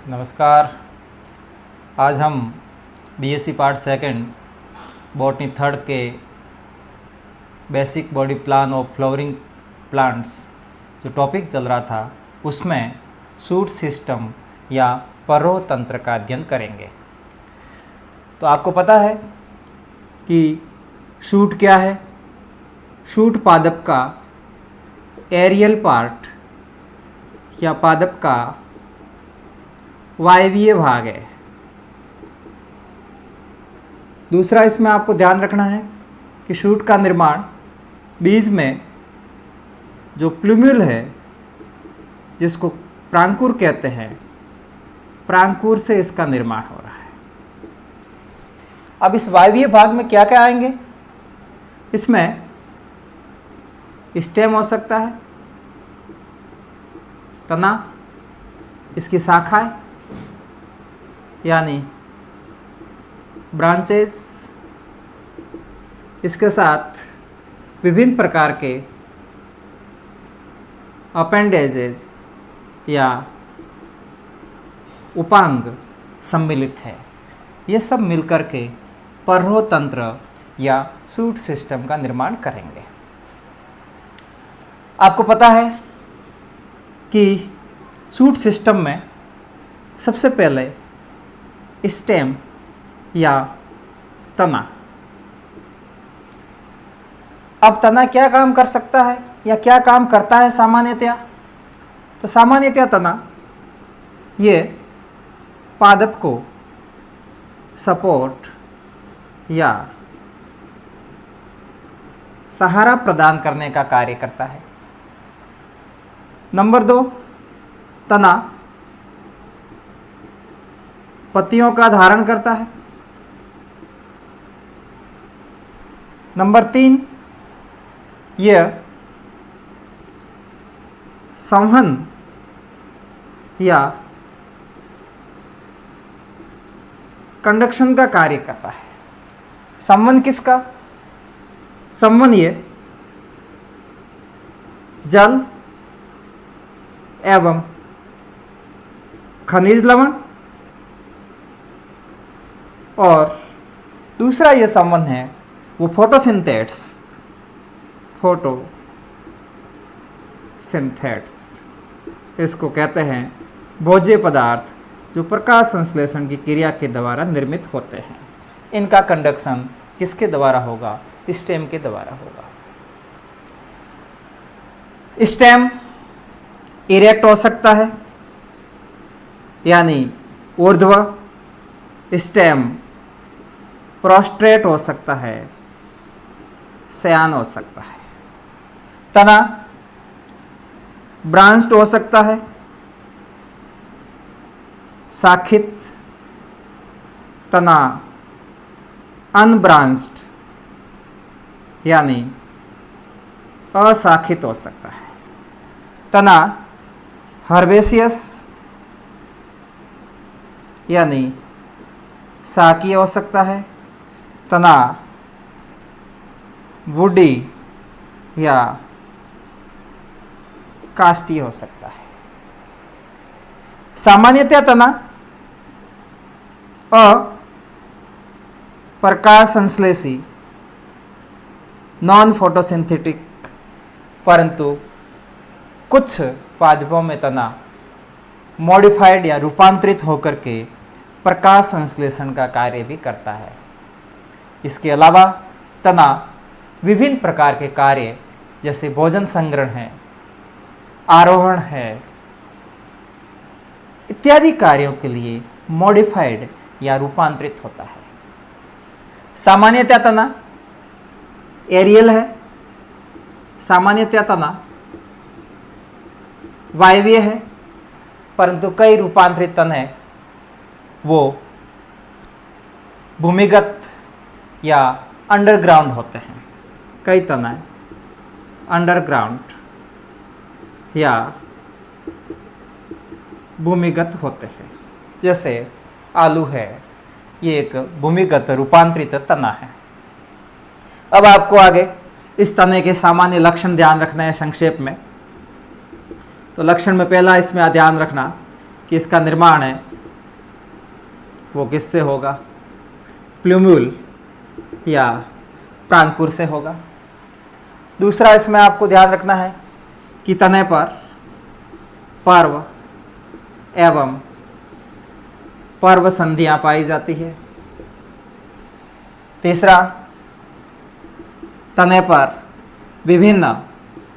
नमस्कार। आज हम BSc part second botany third के basic body plan of flowering plants जो टॉपिक चल रहा था उसमें शूट सिस्टम या परोह तंत्र का अध्ययन करेंगे। तो आपको पता है कि शूट क्या है। शूट पादप का एरियल पार्ट या पादप का वायवीय भाग है। दूसरा इसमें आपको ध्यान रखना है कि शूट का निर्माण बीज में जो प्लूम्यूल है जिसको प्रांकुर कहते हैं, प्रांकुर से इसका निर्माण हो रहा है। अब इस वायवीय भाग में क्या क्या आएंगे? इसमें स्टेम हो सकता है, तना, इसकी शाखाएं यानी ब्रांचेस, इसके साथ विभिन्न प्रकार के अपेंडेजेस या उपांग सम्मिलित है। ये सब मिलकर के परोह तंत्र या शूट सिस्टम का निर्माण करेंगे। आपको पता है कि शूट सिस्टम में सबसे पहले स्टेम या तना। अब तना क्या काम कर सकता है या क्या काम करता है सामान्यतया? तो सामान्यतया तना ये पादप को सपोर्ट या सहारा प्रदान करने का कार्य करता है। नंबर 2, तना पत्तियों का धारण करता है। नंबर 3, यह संवहन या कंडक्शन का कार्य करता है। संवहन किसका? संवहन ये जल एवं खनिज लवण और दूसरा ये संबंध है वो फोटोसिंथेट्स इसको कहते हैं भोज्य पदार्थ जो प्रकाश संश्लेषण की क्रिया के द्वारा निर्मित होते हैं। इनका कंडक्शन किसके द्वारा होगा? स्टेम के द्वारा होगा। स्टेम इरेक्ट हो सकता है यानी ऊर्ध्व, स्टेम प्रोस्ट्रेट हो सकता है, शयान हो सकता है। तना ब्रांच्ड हो सकता है, शाखित। तना अनब्रांच्ड यानी अशाखित हो सकता है। तना हर्बेसियस यानी शाकीय हो सकता है। तना वुडी या काष्ठीय हो सकता है। सामान्यतः तना अप्रकाश संश्लेषी नॉन फोटोसिंथेटिक, परंतु कुछ पादपों में तना मॉडिफाइड या रूपांतरित होकर के प्रकाश संश्लेषण का कार्य भी करता है। इसके अलावा तना विभिन्न प्रकार के कार्य जैसे भोजन संग्रहण है, आरोहण है, इत्यादि कार्यों के लिए मॉडिफाइड या रूपांतरित होता है। सामान्यतः तना एरियल है। सामान्यतः तना वायवीय है, परंतु कई रूपांतरित तने वो भूमिगत या अंडरग्राउंड होते हैं। कई तने अंडरग्राउंड या भूमिगत होते हैं। जैसे आलू है, ये एक भूमिगत रूपांतरित तना है। अब आपको आगे इस तने के सामान्य लक्षण ध्यान रखना है संक्षेप में। तो लक्षण में पहला इसमें ध्यान रखना कि इसका निर्माण है वो किससे होगा? प्लूम्यूल या प्रांकुर से होगा। दूसरा इसमें आपको ध्यान रखना है कि तने पर पर्व एवं पर्व संधियां पाई जाती है। तीसरा, तने पर विभिन्न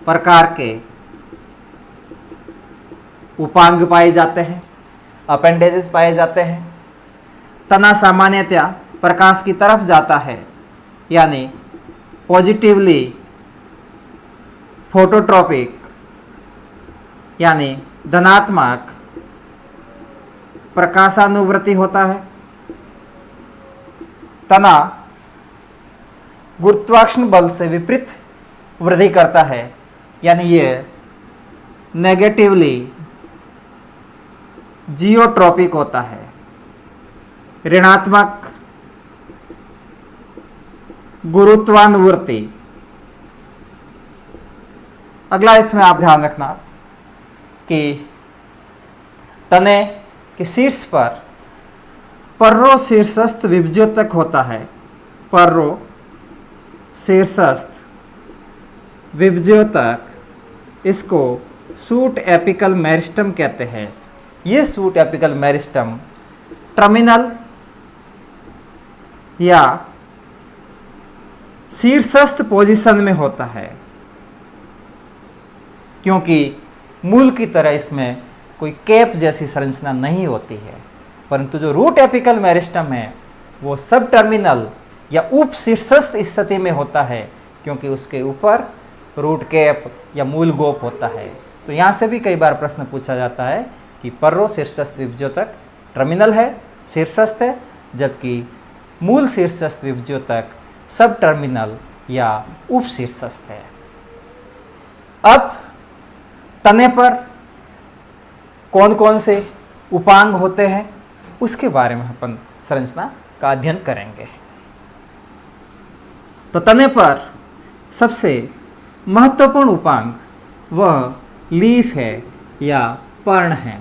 प्रकार के उपांग पाए जाते हैं, अपेंडेजेस पाए जाते हैं। तना सामान्यतया प्रकाश की तरफ जाता है, यानी पॉजिटिवली फोटोट्रॉपिक, यानी धनात्मक प्रकाशानुवृत्ति होता है। तना गुरुत्वाकर्षण बल से विपरीत वृद्धि करता है, यानी ये नेगेटिवली जियोट्रॉपिक होता है, ऋणात्मक गुरुत्वानुवृत्ति। अगला इसमें आप ध्यान रखना कि तने के शीर्ष पर पर्रो शीर्षस्थ विभज्योतक होता है। पर्रो शीर्षस्थ विभज्योतक, इसको सूट एपिकल मेरिस्टम कहते हैं। ये सूट एपिकल मेरिस्टम टर्मिनल या शीर्षस्थ पोजीशन में होता है, क्योंकि मूल की तरह इसमें कोई कैप जैसी संरचना नहीं होती है, परंतु जो रूट एपिकल मेरिस्टम है वो सब टर्मिनल या उप शीर्षस्थ स्थिति में होता है, क्योंकि उसके ऊपर रूट कैप या मूल गोप होता है। तो यहाँ से भी कई बार प्रश्न पूछा जाता है कि पर्रो शीर्षस्थ विभज्योतक टर्मिनल है, शीर्षस्थ है, जबकि मूल शीर्षस्थ विभज्योतक सब टर्मिनल या उप शीर्षस्थ है। अब तने पर कौन कौन से उपांग होते हैं उसके बारे में अपन संरचना का अध्ययन करेंगे। तो तने पर सबसे महत्वपूर्ण उपांग वह लीफ है या पर्ण है।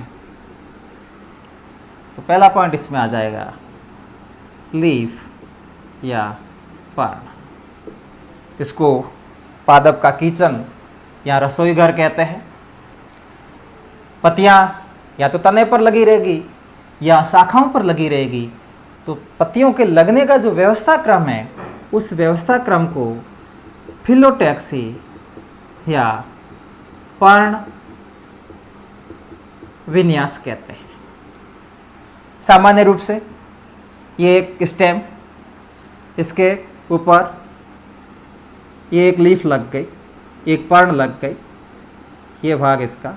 तो पहला पॉइंट इसमें आ जाएगा लीफ या पर्ण। इसको पादप का किचन या रसोई घर कहते हैं। पत्तियां या तो तने पर लगी रहेगी या शाखाओं पर लगी रहेगी। तो पत्तियों के लगने का जो व्यवस्था क्रम है, उस व्यवस्था क्रम को फिलोटैक्सी या पर्ण विन्यास कहते हैं। सामान्य रूप से ये एक स्टेम, इसके ऊपर ये एक लीफ लग गई, एक पर्ण लग गई, ये भाग इसका।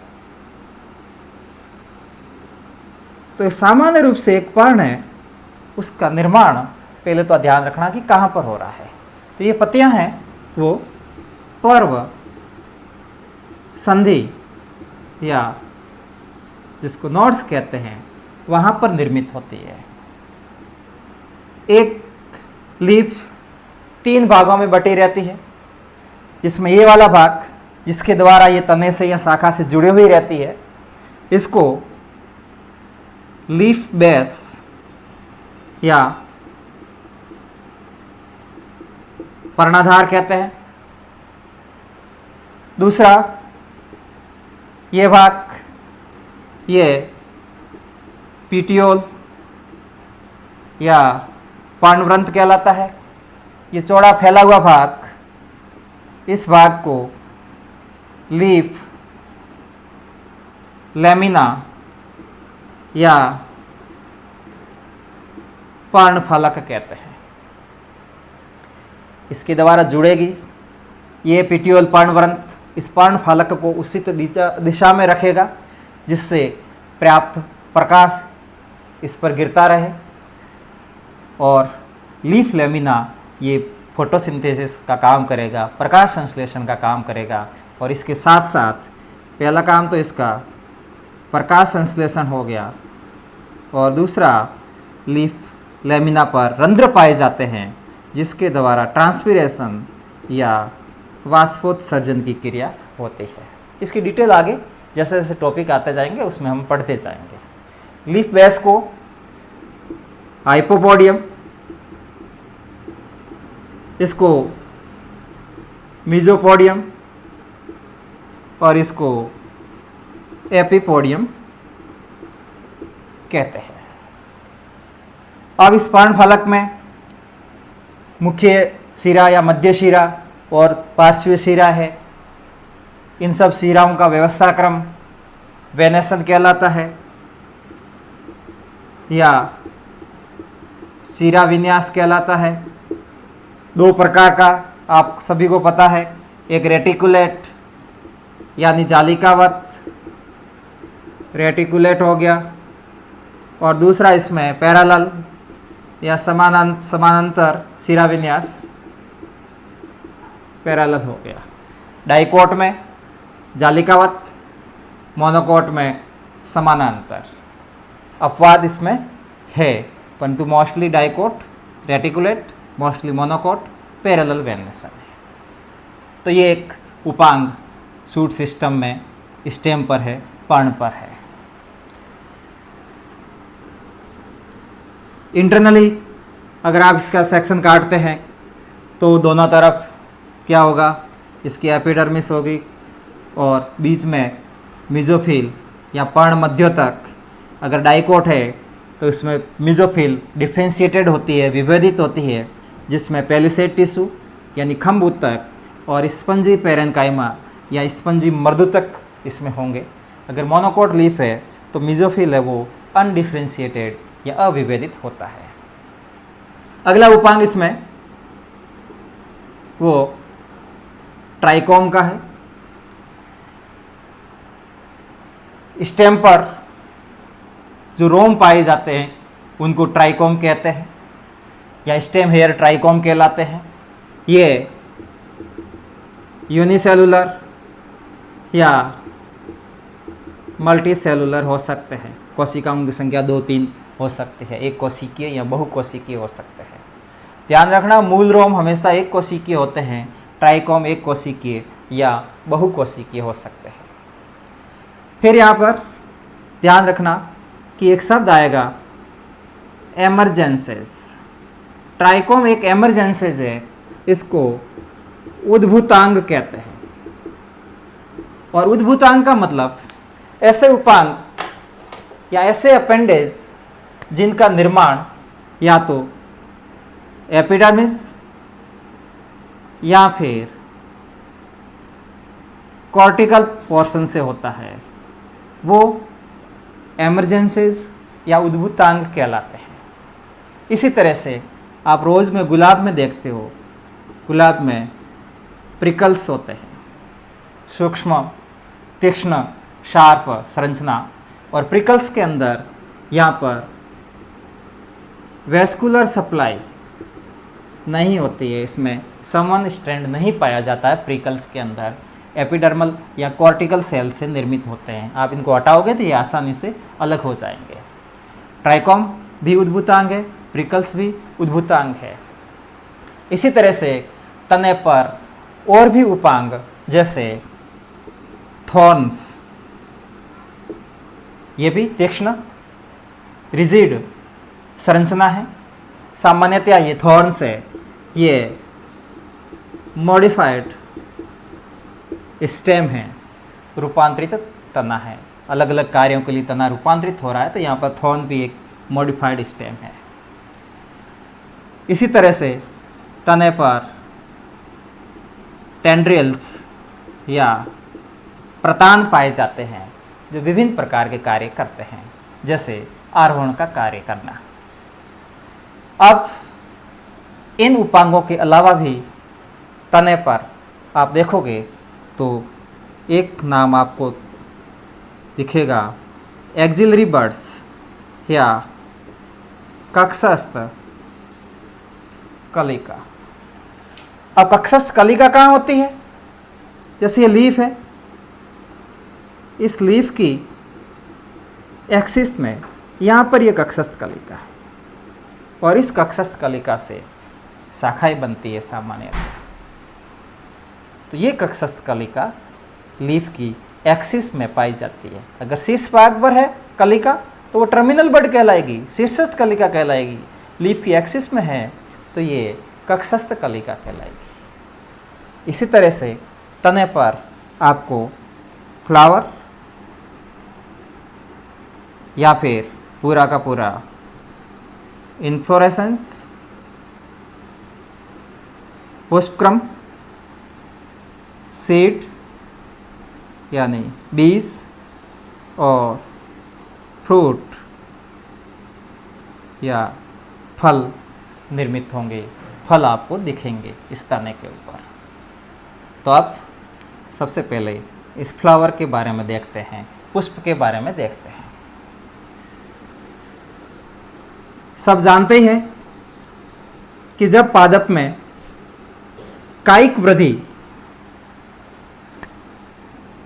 तो सामान्य रूप से एक पर्ण है, उसका निर्माण पहले तो ध्यान रखना कि कहाँ पर हो रहा है। तो ये पत्तियां हैं वो पर्व संधि या जिसको नोड्स कहते हैं वहाँ पर निर्मित होती है। एक लीफ 3 भागों में बटी रहती है, जिसमें ये वाला भाग जिसके द्वारा ये तने से या शाखा से जुड़ी हुई रहती है, इसको लीफ बेस या पर्णाधार कहते हैं। दूसरा ये भाग ये पीटियोल या पर्णवृंत कहलाता है। ये चौड़ा फैला हुआ भाग, इस भाग को लीफ लैमिना या पर्णफलक कहते हैं। इसके द्वारा जुड़ेगी ये पिटियोल पर्णवृंत, इस पर्णफलक को उचित दिशा में रखेगा, जिससे पर्याप्त प्रकाश इस पर गिरता रहे। और लीफ लैमिना ये फोटोसिंथेसिस का काम करेगा, प्रकाश संश्लेषण का काम करेगा। और इसके साथ साथ पहला काम तो इसका प्रकाश संश्लेषण हो गया, और दूसरा लीफ लैमिना पर रंध्र पाए जाते हैं, जिसके द्वारा ट्रांसपीरेशन या वाष्पोत्सर्जन की क्रिया होती है। इसकी डिटेल आगे जैसे जैसे टॉपिक आते जाएंगे उसमें हम पढ़ते जाएंगे। लीफ बेस को हाइपोपोडियम, इसको मीजोपोडियम और इसको एपिपोडियम कहते हैं। अब इस पर्णफलक में मुख्य शिरा या मध्य शिरा और पार्श्वीय शिरा है। इन सब शिराओं का व्यवस्था क्रम वेनेसन कहलाता है या शिरा विन्यास कहलाता है। दो प्रकार का आप सभी को पता है, एक रेटिकुलेट यानी जालिकावत रेटिकुलेट हो गया, और दूसरा इसमें पैरेलल या समानांतर शिरा विन्यास पैरेलल हो गया। डाइकोट में जालिकावत, मोनोकोट में समानांतर। अपवाद इसमें है, परंतु mostly dicot reticulate, mostly monocot, parallel venation है। तो ये एक उपांग सूट सिस्टम में स्टेम पर है, पर्ण पर है। इंटरनली अगर आप इसका सेक्शन काटते हैं तो दोनों तरफ क्या होगा, इसकी एपिडर्मिस होगी और बीच में मीजोफिल या पर्ण मध्य तक। अगर डाइकोट है तो इसमें मीजोफिल डिफ्रेंशिएटेड होती है, विभेदित होती है, जिसमें पेलिसेड टिश्यू यानी खंभ ऊतक और स्पंजी पेरेन्काइमा या स्पंजी मर्दूतक इसमें होंगे। अगर मोनोकोट लीफ है तो मीजोफिल है वो अनडिफ्रेंशिएटेड या अविभेदित होता है। अगला उपांग इसमें वो ट्राइकोम का है। स्टेम पर जो रोम पाए जाते हैं उनको ट्राइकोम कहते हैं या स्टेम हेयर ट्राइकोम कहलाते हैं। ये यूनिसेलुलर या मल्टी सेलुलर हो सकते हैं। कोशिकाओं की संख्या 2-3 हो सकती है, एक कोशिकीय या बहुकोशिकीय हो सकते हैं। ध्यान रखना, मूल रोम हमेशा एक कोशिकीय होते हैं, ट्राइकोम एक कोशिकीय या बहुकोशिकीय हो सकते हैं। फिर यहाँ पर ध्यान रखना कि एक शब्द आएगा एमरजेंसेस। ट्राइकोम एक एमरजेंसेस है, इसको उद्भूतांग कहते हैं। और उद्भूतांग का मतलब ऐसे उपांग या ऐसे अपेंडेज जिनका निर्माण या तो एपिडर्मिस या फिर कॉर्टिकल पोर्शन से होता है, वो एमरजेंसीज या उद्भूतांग कहलाते हैं। इसी तरह से आप रोज़ में गुलाब में देखते हो, गुलाब में प्रिकल्स होते हैं, सूक्ष्म तीक्ष्ण शार्प संरचना, और प्रिकल्स के अंदर यहाँ पर वेस्कुलर सप्लाई नहीं होती है, इसमें समवन स्ट्रैंड नहीं पाया जाता है। प्रिकल्स के अंदर एपिडर्मल या कॉर्टिकल सेल से निर्मित होते हैं। आप इनको हटाओगे तो ये आसानी से अलग हो जाएंगे। ट्राइकोम भी उद्भूतांग है, प्रिकल्स भी उद्भूतांग है। इसी तरह से तने पर और भी उपांग जैसे थॉर्न्स, ये भी तीक्ष्ण रिजिड संरचना है। सामान्यतया ये थॉर्न्स है, ये मॉडिफाइड स्टेम है, रूपांतरित तना है। अलग अलग कार्यों के लिए तना रूपांतरित हो रहा है, तो यहाँ पर थॉर्न भी एक मॉडिफाइड स्टेम है। इसी तरह से तने पर टेंड्रिल्स या प्रतान पाए जाते हैं जो विभिन्न प्रकार के कार्य करते हैं, जैसे आरोहण का कार्य करना। अब इन उपांगों के अलावा भी तने पर आप देखोगे तो एक नाम आपको दिखेगा, एक्सिलरी बड्स या कक्षस्थ कलिका। अब कक्षस्थ कलिका कहाँ होती है? जैसे ये लीफ है, इस लीफ की एक्सिस में यहाँ पर ये कक्षस्थ कलिका है, और इस कक्षस्थ कलिका से शाखाएं बनती है सामान्यतः। तो ये कक्षस्थ कलिका लीफ की एक्सिस में पाई जाती है। अगर शीर्ष भाग पर है कलिका तो वो टर्मिनल बड कहलाएगी, शीर्षस्थ कलिका कहलाएगी। लीफ की एक्सिस में है तो ये कक्षस्थ कलिका कहलाएगी। इसी तरह से तने पर आपको फ्लावर या फिर पूरा का पूरा इन्फ्लोरेसेंस, पुष्पक्रम, सीड यानी बीज और फ्रूट या फल निर्मित होंगे, फल आपको दिखेंगे इस तने के ऊपर। तो अब सबसे पहले इस फ्लावर के बारे में देखते हैं, पुष्प के बारे में देखते हैं। सब जानते हैं कि जब पादप में कायिक वृद्धि,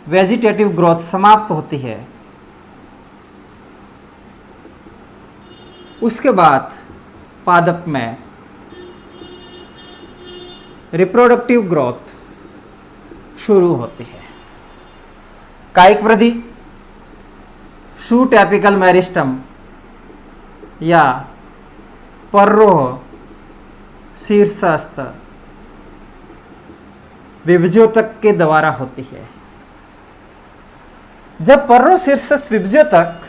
वेजिटेटिव ग्रोथ समाप्त होती है, उसके बाद पादप में रिप्रोडक्टिव ग्रोथ शुरू होती है। कायिक वृद्धि शूट एपिकल मेरिस्टम या पर्रोह शीर्षस्थ विभज्योतक के द्वारा होती है। जब पर्रोह शीर्षस्थ विभज्योतक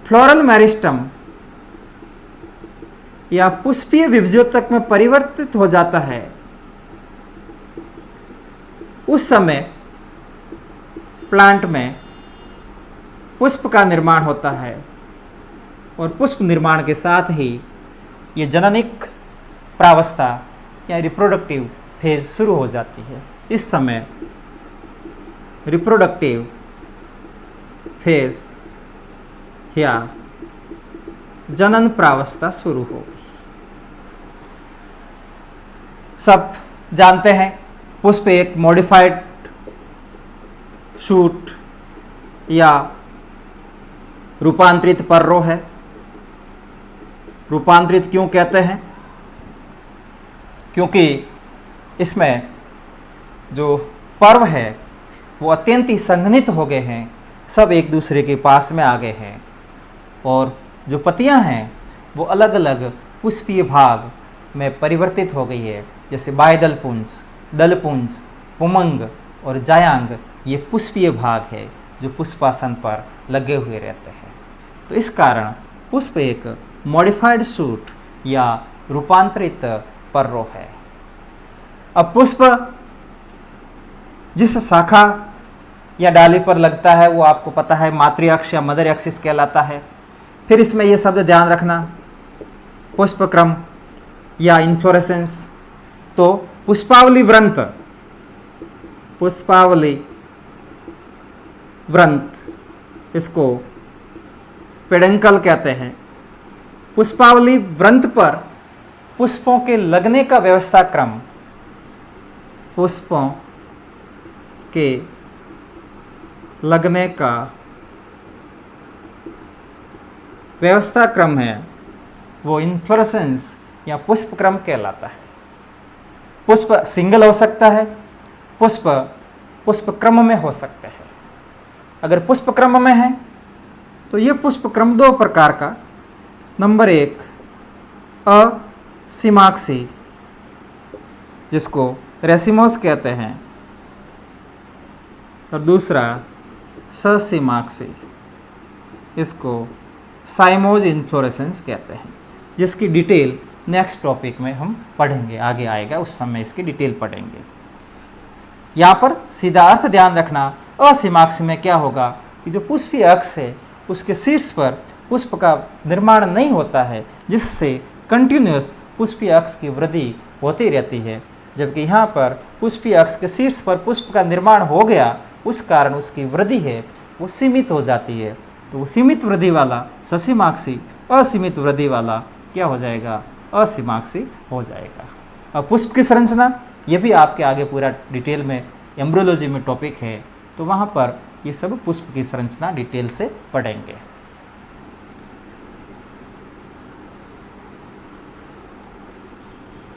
फ्लोरल मेरिस्टम या पुष्पीय विभज्योतक में परिवर्तित हो जाता है, उस समय प्लांट में पुष्प का निर्माण होता है और पुष्प निर्माण के साथ ही ये जननिक प्रावस्था या रिप्रोडक्टिव फेज शुरू हो जाती है। इस समय रिप्रोडक्टिव फेज या जनन प्रावस्था शुरू होगी। सब जानते हैं पुष्प एक मॉडिफाइड शूट या रूपांतरित पर्रो है। रूपांतरित क्यों कहते हैं? क्योंकि इसमें जो पर्व है वो अत्यंत ही संघनित हो गए हैं, सब एक दूसरे के पास में आ गए हैं और जो पत्तियां हैं वो अलग अलग पुष्पीय भाग में परिवर्तित हो गई है, जैसे बाह्यदल पुंज, दलपुंज, पुमंग और जायांग, ये पुष्पीय भाग है जो पुष्पासन पर लगे हुए रहते हैं। तो इस कारण पुष्प एक मॉडिफाइड शूट या रूपांतरित पर्रो है। अब पुष्प जिस शाखा या डाली पर लगता है वो आपको पता है मातृ अक्ष या मदर एक्सिस कहलाता है। फिर इसमें ये शब्द ध्यान रखना, पुष्पक्रम या इन्फ्लोरेसेंस। तो पुष्पावली व्रंत, पुष्पावली व्रंत, इसको पेडेंकल कहते हैं। पुष्पावली व्रंत पर पुष्पों के लगने का व्यवस्था क्रम, पुष्पों के लगने का व्यवस्था क्रम है वो इन्फ्लोरेसेंस या पुष्पक्रम कहलाता है। पुष्प सिंगल हो सकता है, पुष्प पुष्पक्रम में हो सकते हैं। अगर पुष्पक्रम में है तो ये पुष्पक्रम दो प्रकार का, नंबर एक असीमाक्षी जिसको रेसिमोस कहते हैं और दूसरा ससीमाक्षी, इसको साइमोज इन्फ्लोरेसेंस कहते हैं, जिसकी डिटेल नेक्स्ट टॉपिक में हम पढ़ेंगे, आगे आएगा उस समय इसकी डिटेल पढ़ेंगे। यहाँ पर सीधा अर्थ ध्यान रखना, असीमाक्षी में क्या होगा कि जो पुष्पीय अक्ष है उसके शीर्ष पर पुष्प का निर्माण नहीं होता है, जिससे कंटिन्यूस पुष्पीय अक्ष की वृद्धि होती रहती है। जबकि यहाँ पर पुष्पीय अक्ष के शीर्ष पर पुष्प का निर्माण हो गया, उस कारण उसकी वृद्धि है वो सीमित हो जाती है। तो वो सीमित वृद्धि वाला ससीमाक्षी, असीमित वृद्धि वाला क्या हो जाएगा? असीमाक्षी हो जाएगा। अब पुष्प की संरचना, ये भी आपके आगे पूरा डिटेल में एम्ब्रियोलॉजी में टॉपिक है, तो वहाँ पर ये सब पुष्प की संरचना डिटेल से पढ़ेंगे।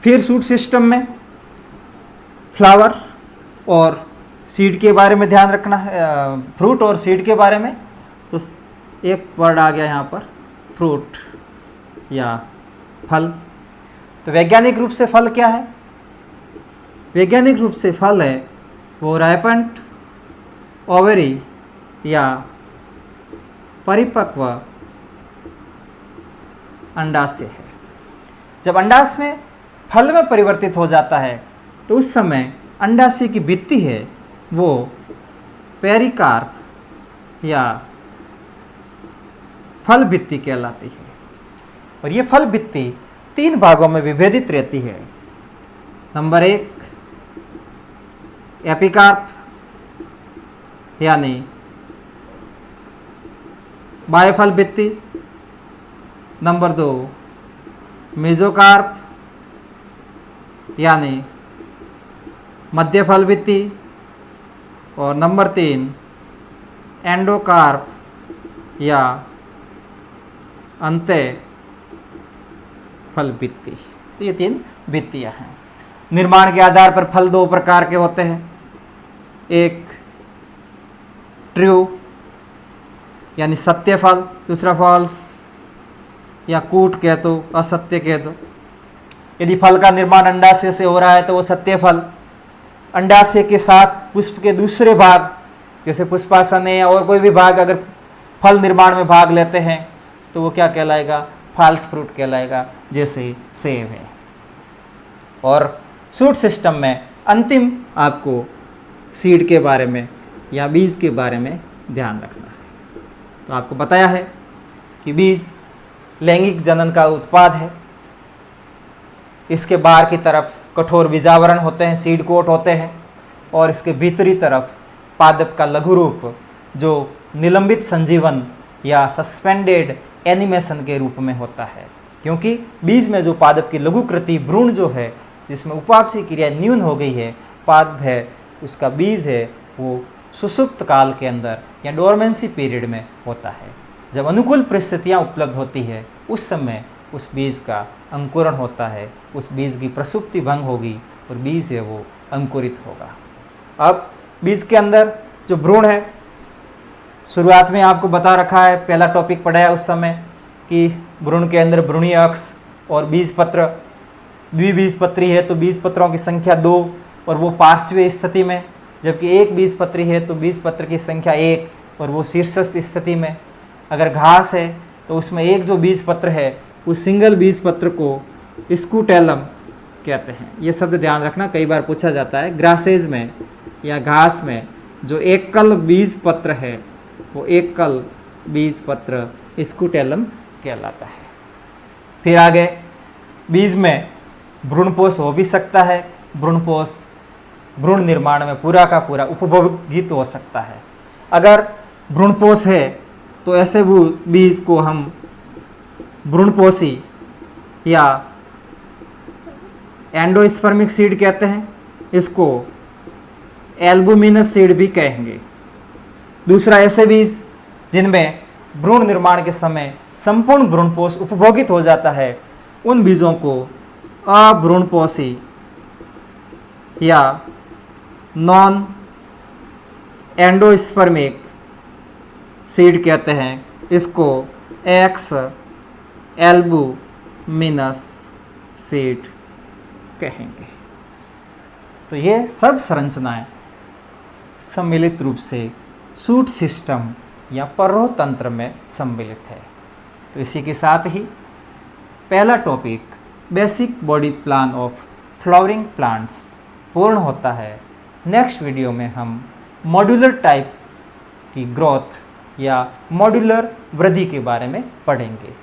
फिर शूट सिस्टम में फ्लावर और सीड के बारे में ध्यान रखना है, फ्रूट और सीड के बारे में। तो एक वर्ड आ गया यहाँ पर फ्रूट, या फल। तो वैज्ञानिक रूप से फल क्या है? वैज्ञानिक रूप से फल है वो राइपेंट ओवरी या परिपक्व अंडाशय है। जब अंडाशय में फल में परिवर्तित हो जाता है तो उस समय अंडाशय की भित्ति है वो पेरिकार्प या फल भित्ति कहलाती है। और ये फल भित्ति 3 भागों में विभेदित रहती है। नंबर 1 एपिकार्प यानी बाह्य फल भित्ति। नंबर 2 मेसोकार्प यानी मध्य फल भित्ति। और नंबर 3 एंडोकार्प या अंत्य फल भित्ति। तो ये 3 भित्तियाँ हैं। निर्माण के आधार पर फल 2 प्रकार के होते हैं। एक ट्रू यानी सत्य फल, दूसरा फॉल्स या कूट कह दो, असत्य कह दो। यदि फल का निर्माण अंडाशय से हो रहा है तो वो सत्य फल। अंडाशय के साथ पुष्प के दूसरे भाग जैसे पुष्पासन है और कोई भी भाग अगर फल निर्माण में भाग लेते हैं तो वो क्या कहलाएगा? फॉल्स फ्रूट कहलाएगा, जैसे सेब है। और शूट सिस्टम में अंतिम आपको सीड के बारे में या बीज के बारे में ध्यान रखना है। तो आपको बताया है कि बीज लैंगिक जनन का उत्पाद है। इसके बाहर की तरफ कठोर बीजावरण होते हैं, सीड कोट होते हैं, और इसके भीतरी तरफ पादप का लघु रूप जो निलंबित संजीवन या सस्पेंडेड एनिमेशन के रूप में होता है। क्योंकि बीज में जो पादप की लघुकृति भ्रूण जो है जिसमें उपापचय क्रिया न्यून हो गई है, पादप है उसका बीज है वो सुसुप्त काल के अंदर या डोरमेंसी पीरियड में होता है। जब अनुकूल परिस्थितियाँ उपलब्ध होती है उस समय उस बीज का अंकुरण होता है, उस बीज की प्रसुप्ति भंग होगी और बीज है वो अंकुरित होगा। अब बीज के अंदर जो भ्रूण है, शुरुआत में आपको बता रखा है, पहला टॉपिक पढ़ाया उस समय कि भ्रूण के अंदर भ्रूणीय अक्ष और बीजपत्र। द्विबीजपत्री है तो बीजपत्रों की संख्या 2 और वो पार्श्वीय स्थिति में, जबकि एक बीजपत्री है तो बीजपत्र की संख्या 1 और वो शीर्षस्थ स्थिति में। अगर घास है तो उसमें एक जो बीजपत्र है उस सिंगल बीजपत्र को स्कूटेलम कहते हैं। ये शब्द ध्यान रखना, कई बार पूछा जाता है। ग्रासेज में या घास में जो एकल बीजपत्र है वो एकल बीजपत्र स्कूटेलम कहलाता है। फिर आगे बीज में भ्रूणपोष हो भी सकता है। भ्रूणपोष भ्रूण निर्माण में पूरा का पूरा उपभोगित हो सकता है। अगर भ्रूणपोष है तो ऐसे बीज को हम भ्रूणपोषी या एंडोस्पर्मिक सीड कहते हैं। इसको एल्बुमिनस सीड भी कहेंगे। दूसरा ऐसे बीज जिनमें भ्रूण निर्माण के समय संपूर्ण भ्रूणपोष उपभोगित हो जाता है, उन बीजों को अभ्रूणपोषी या नॉन एंडोस्पर्मिक सीड कहते हैं। इसको एक्स एल्बुमिनस सीड कहेंगे। तो ये सब संरचनाएं सम्मिलित रूप से शूट सिस्टम या पर्रोह तंत्र में सम्मिलित है। तो इसी के साथ ही पहला topic basic body plan of flowering plants पूर्ण होता है। नेक्स्ट वीडियो में हम मॉड्यूलर टाइप की ग्रोथ या मॉड्यूलर वृद्धि के बारे में पढ़ेंगे।